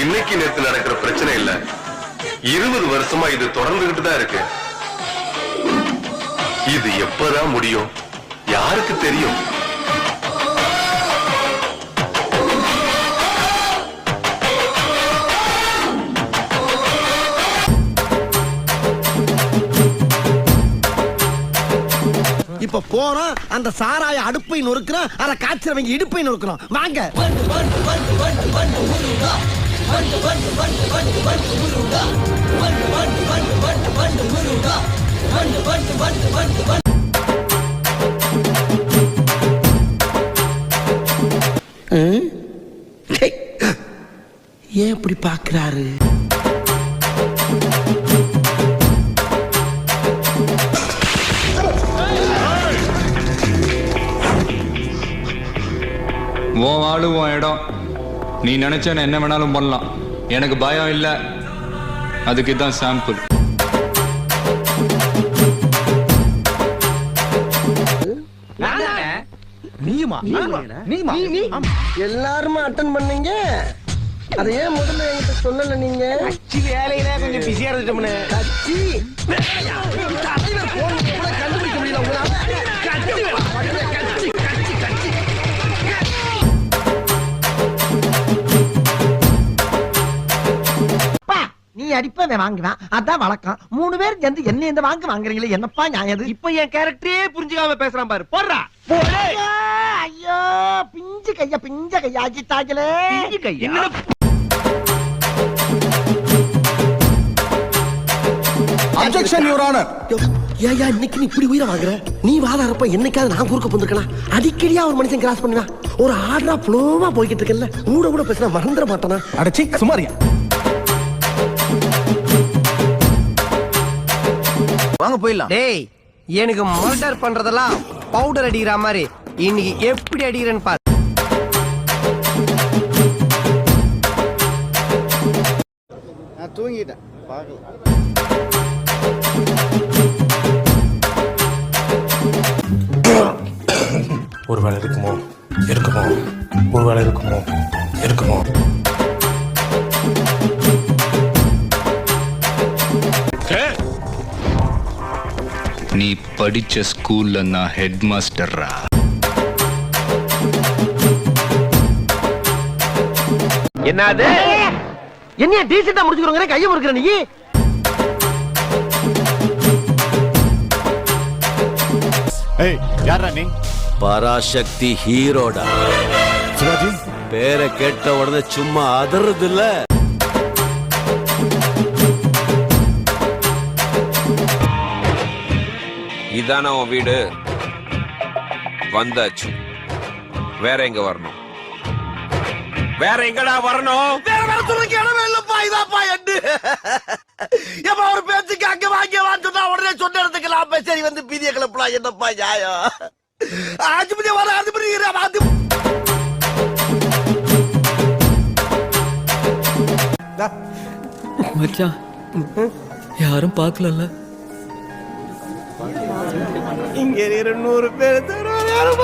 இன்னைக்கு நேத்து நடக்கிற பிரச்சனை இல்ல, 20 வருஷமா இது தொடர்ந்துகிட்டு தான் இருக்கு. இது எப்பதான் முடியும் யாருக்கு தெரியும்? இப்ப போறோம், அந்த சாராய அடுப்பை நொறுக்கிறோம், அதை காய்ச்சறவங்க இடுப்பை நொறுக்கிறோம். வாங்க. ஏன் இப்படி பாக்குறாரு? உன் ஆளு உன் இடம், நீ நினைச்ச என்ன வேணாலும் பண்ணலாம், எனக்கு பயம் இல்லை. அதுக்கு தான் சாம்பிள். எல்லாருமே அட்டன் பண்ணீங்க, அதை ஏன் முதல்ல என்கிட்ட சொல்லல? நீங்க வேலையில கொஞ்சம் பிஸியா இருந்துட்டோம்னு கட்சி கண்டுபிடிக்க முடியல உங்களால. நீ அடிப்பவன் வாங்குவான், அதான் வழக்கம். 3 பேர் சேர்ந்து என்ன இந்த வாங்குறீங்களே, என்னப்பா நியாயம்? இப்ப என் கேரக்டரே புரிஞ்சுக்காம பேசுறான் பாரு. போடுறா. ஐயோ, பிஞ்சு கையா ஆக்கிட்டாங்களே. Objection your honour. ஏயா இன்னைக்கு நீ இப்படி உயிரை வாங்குற? நீ வாதாரப்ப என்னைக்காவது நான் குறுக்க போந்திருக்கலாம். அடிக்கடியா ஒரு மனுஷன் கிராஸ் பண்ணுவான். ஒரு ஆர்டரா ஃப்ளோவா போய்கிட்டு இருக்கல, கூட பேசினா மறந்துட மாட்டானா? அடச்சி சுமாரியா. வாங்க போயிடலாம். டேய், எனக்கு மர்டர் பண்றதெல்லாம் பவுடர் அடிக்கிற மாதிரி இன்னைக்கு எப்படி அடிக்கிறேன்னு பாரு. நான் தூங்கிட்டேன், பார்க்கலாம். ஒரு வேலை இருக்குமோ ஒரு வேலை இருக்குமோ. நீ படிச்ச ஸ்கூல்ல நான் ஹெட் மாஸ்டர்ரா. என்னது? என்ன டீசெண்டா முடிச்சுக்கிறோங்க, கையை முறுக்குற நீ? ஏய், யாரா நீ? பராசக்தி ஹீரோடா. சிவாஜி பேரை கேட்ட உடனே சும்மா அதறது இல்ல. இதான உன் வீடு? வந்தாச்சு. வேற எங்க வரணும்? வேற எங்கடா வரணும்? வேற சொல்றதுக்கு இடமே இல்லப்பா. இதாப்பா எண்டு. எப்ப ஒரு பேச்சுக்கு அங்க வாங்கிவான்னு சொன்னா உடனே சொன்ன இடத்துக்கு நான் சரி வந்து பீதிய கிளப்பலாம். என்னப்பா நியாயம்? ஆஜிபதி வர ஆஜிபதி மச்சான், யாரும் பார்க்கலல்ல? இங்க 100 பேர் யாரும்